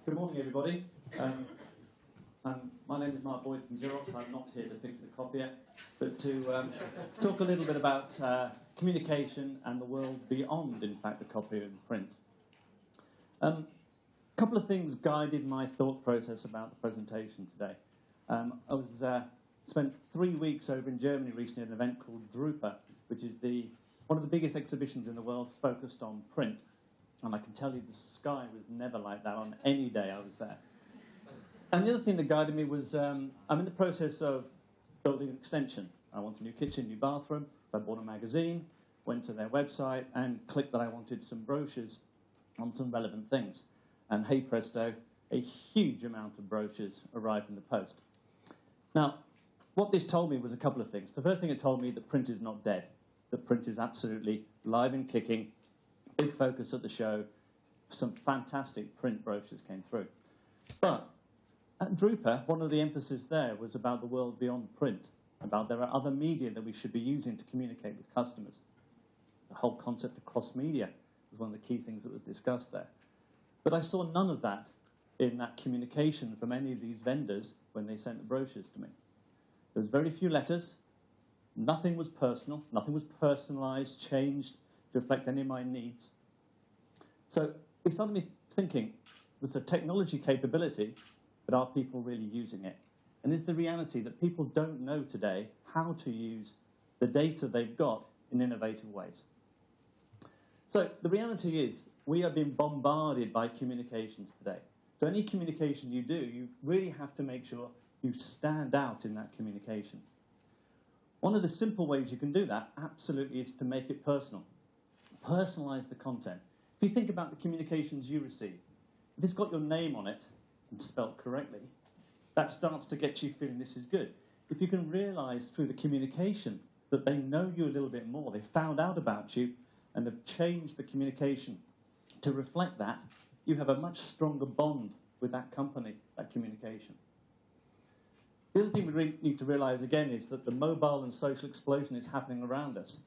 Good morning, everybody. My name is Boyt from Xerox. I'm not here to fix the copier, but to talk a little bit about communication and the world beyond, in fact, the copy and print. A couple of things guided my thought process about the presentation today. I spent 3 weeks over in Germany recently at an event called Drupa, which is one of the biggest exhibitions in the world focused on print. And I can tell you the sky was never like that on any day I was there. And the other thing that guided me was I'm in the process of building an extension. I want a new kitchen, new bathroom. So I bought a magazine, went to their website, and clicked that I wanted some brochures on some relevant things. And hey presto, a huge amount of brochures arrived in the post. Now, what this told me was a couple of things. The first thing it told me that print is not dead. That print is absolutely live and kicking. Big focus at the show. Some fantastic print brochures came through. But at Drupa, one of the emphasis there was about the world beyond print, about there are other media that we should be using to communicate with customers. The whole concept of cross-media was one of the key things that was discussed there. But I saw none of that in that communication from any of these vendors when they sent the brochures to me. There was very few letters. Nothing was personal. Nothing was personalised, changed to reflect any of my needs. So it started me thinking, there's a technology capability, but are people really using it? And is the reality that people don't know today how to use the data they've got in innovative ways? So the reality is, we are being bombarded by communications today. So any communication you do, you really have to make sure you stand out in that communication. One of the simple ways you can do that, absolutely, is to make it personal. Personalize the content. If you think about the communications you receive, if it's got your name on it and spelled correctly, that starts to get you feeling this is good. If you can realize through the communication that they know you a little bit more, they found out about you, and they've changed the communication to reflect that, you have a much stronger bond with that company, that communication. The other thing we really need to realize again is that the mobile and social explosion is happening around us.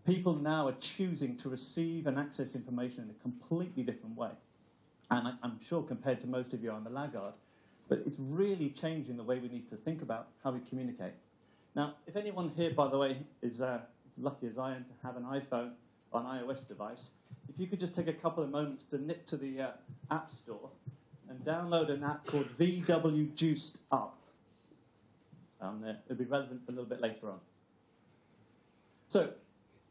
People now are choosing to receive and access information in a completely different way. And I'm sure compared to most of you, I'm a laggard, but it's really changing the way we need to think about how we communicate. Now, if anyone here, by the way, is as lucky as I am to have an iPhone or an iOS device, if you could just take a couple of moments to nip to the App Store and download an app called VW Juiced Up. It'll be relevant for a little bit later on. So,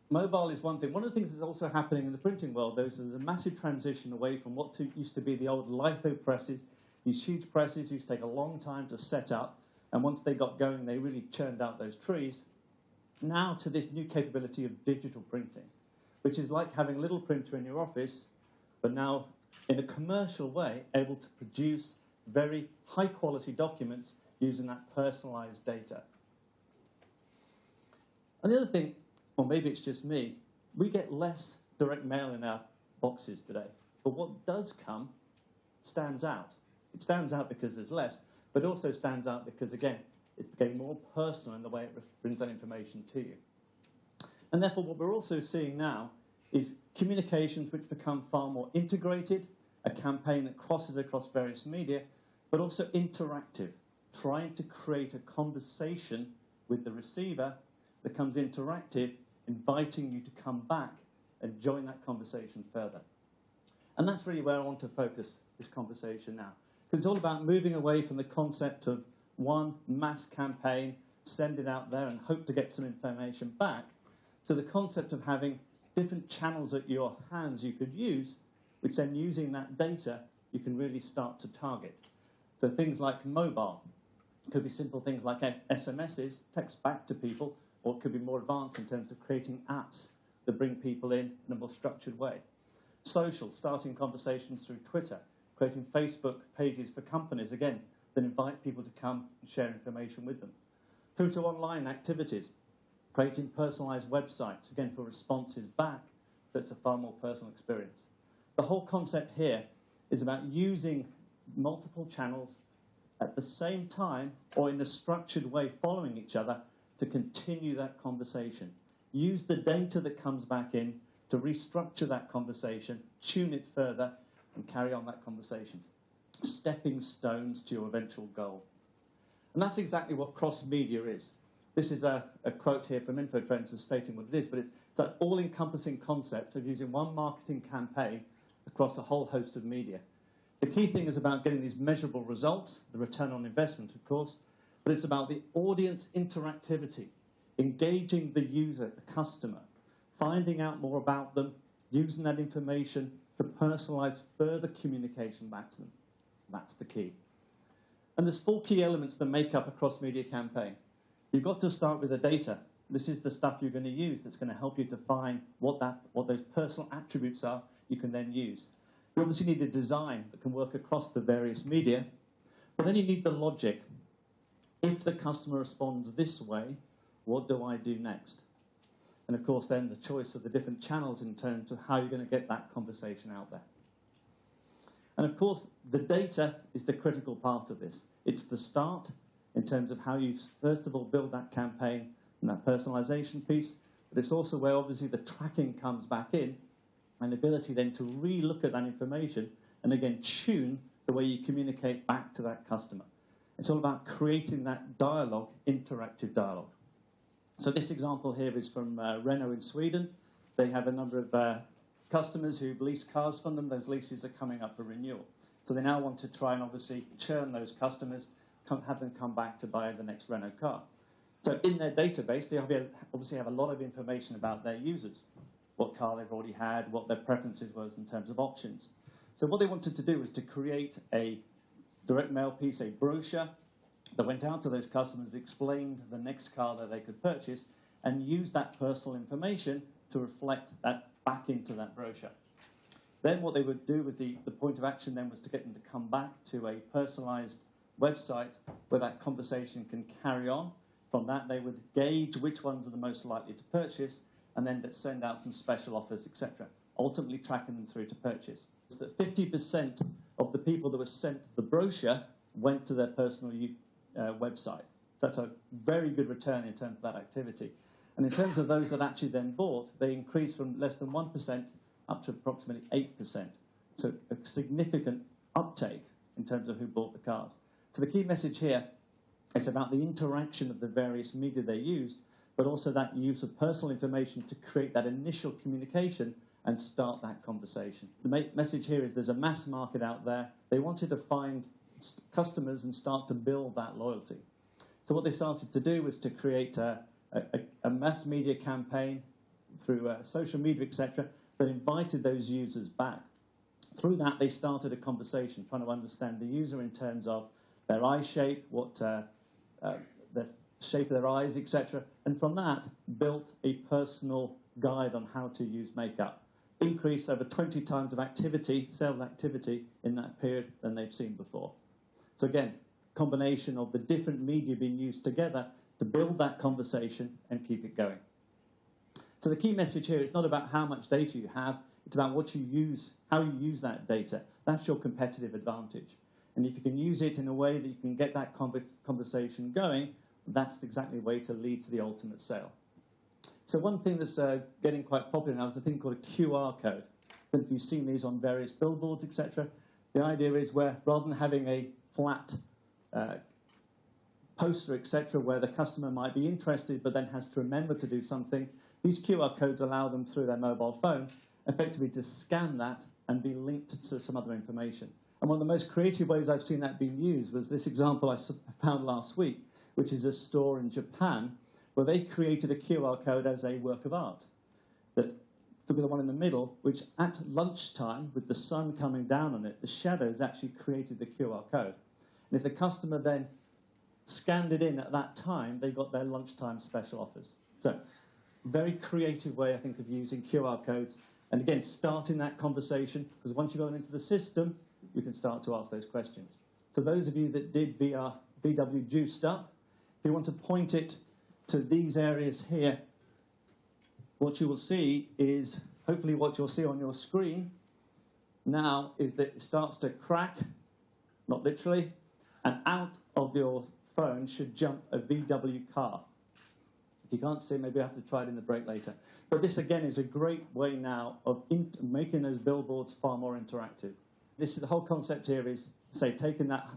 mobile is one thing. One of the things that's also happening in the printing world, though, is there's a massive transition away from what used to be the old litho presses. These huge presses used to take a long time to set up, and once they got going, they really churned out those trees. Now to this new capability of digital printing, which is like having a little printer in your office, but now in a commercial way, able to produce very high-quality documents using that personalised data. And the other thing, or maybe it's just me, we get less direct mail in our boxes today. But what does come stands out. It stands out because there's less, but also stands out because, again, it's becoming more personal in the way it brings that information to you. And therefore, what we're also seeing now is communications which become far more integrated, a campaign that crosses across various media, but also interactive, trying to create a conversation with the receiver that becomes interactive, inviting you to come back and join that conversation further. And that's really where I want to focus this conversation now. Because it's all about moving away from the concept of one mass campaign, send it out there and hope to get some information back, to the concept of having different channels at your hands you could use, which then using that data, you can really start to target. So things like mobile. It could be simple things like SMSs, text back to people, or it could be more advanced in terms of creating apps that bring people in a more structured way. Social, starting conversations through Twitter, creating Facebook pages for companies, again, that invite people to come and share information with them. Through to online activities, creating personalised websites, again, for responses back, so it's a far more personal experience. The whole concept here is about using multiple channels at the same time or in a structured way following each other to continue that conversation. Use the data that comes back in to restructure that conversation, tune it further, and carry on that conversation. stepping stones to your eventual goal. And that's exactly what cross-media is. This is a quote here from InfoTrends stating what it is, but it's an all-encompassing concept of using one marketing campaign across a whole host of media. The key thing is about getting these measurable results, the return on investment, of course, but it's about the audience interactivity, engaging the user, the customer, finding out more about them, using that information to personalise further communication back to them. That's the key. And there's 4 key elements that make up a cross-media campaign. You've got to start with the data. This is the stuff you're going to use that's going to help you define what those personal attributes are you can then use. You obviously need a design that can work across the various media, but then you need the logic. If the customer responds this way, what do I do next? And of course then the choice of the different channels in terms of how you're going to get that conversation out there. And of course the data is the critical part of this. It's the start in terms of how you first of all build that campaign and that personalisation piece, but it's also where obviously the tracking comes back in and the ability then to re-look at that information and again tune the way you communicate back to that customer. It's all about creating that dialogue, interactive dialogue. So this example here is from Renault in Sweden. They have a number of customers who've leased cars from them. Those leases are coming up for renewal. So they now want to try and obviously churn those customers, have them come back to buy the next Renault car. So in their database, they obviously have a lot of information about their users, what car they've already had, what their preferences was in terms of options. So what they wanted to do was to create a direct mail piece, a brochure that went out to those customers, explained the next car that they could purchase, and use that personal information to reflect that back into that brochure. Then what they would do with the point of action then was to get them to come back to a personalised website where that conversation can carry on. From that, they would gauge which ones are the most likely to purchase, and then send out some special offers, etc., ultimately tracking them through to purchase. So that 50% of the people that were sent the brochure went to their personal website. That's a very good return in terms of that activity. And in terms of those that actually then bought, they increased from less than 1% up to approximately 8%. So a significant uptake in terms of who bought the cars. So the key message here is about the interaction of the various media they used, but also that use of personal information to create that initial communication and start that conversation. The message here is there's a mass market out there. They wanted to find customers and start to build that loyalty. So what they started to do was to create a mass media campaign through social media, etc., that invited those users back. Through that, they started a conversation, trying to understand the user in terms of their eye shape, the shape of their eyes, etc. And from that, built a personal guide on how to use makeup. Increased over 20 times of activity, sales activity, in that period than they've seen before. So again, combination of the different media being used together to build that conversation and keep it going. So the key message here is not about how much data you have, it's about what you use, how you use that data. That's your competitive advantage. And if you can use it in a way that you can get that conversation going, that's exactly the way to lead to the ultimate sale. So one thing that's getting quite popular now is a thing called a QR code. I think you've seen these on various billboards, etc. The idea is where, rather than having a flat poster, etc., where the customer might be interested but then has to remember to do something, these QR codes allow them through their mobile phone effectively to scan that and be linked to some other information. And one of the most creative ways I've seen that being used was this example I found last week, which is a store in Japan where they created a QR code as a work of art. That look at the one in the middle, which at lunchtime, with the sun coming down on it, the shadows actually created the QR code. And if the customer then scanned it in at that time, they got their lunchtime special offers. So, very creative way, I think, of using QR codes. And again, starting that conversation, because once you've gone into the system, you can start to ask those questions. So those of you that did VW Juiced Up, if you want to point it to these areas here, what you will see is, hopefully what you'll see on your screen now is that it starts to crack, not literally, and out of your phone should jump a VW car. If you can't see, maybe I have to try it in the break later. But this, again, is a great way now of making those billboards far more interactive. this is the whole concept here is, say, taking that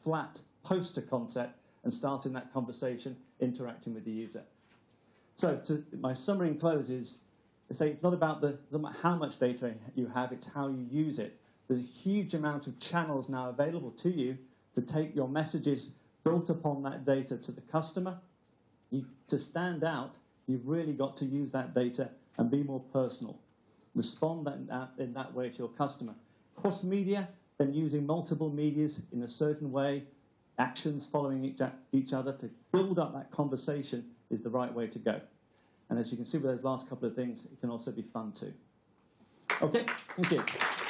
flat poster concept and starting that conversation, interacting with the user. So my summary and close is, say, it's not about how much data you have, it's how you use it. There's a huge amount of channels now available to you to take your messages built upon that data to the customer. To stand out, you've really got to use that data and be more personal. Respond in that way to your customer. Cross media, then using multiple medias in a certain way, actions following each other to build up that conversation is the right way to go. And as you can see with those last couple of things, it can also be fun too. Okay, thank you.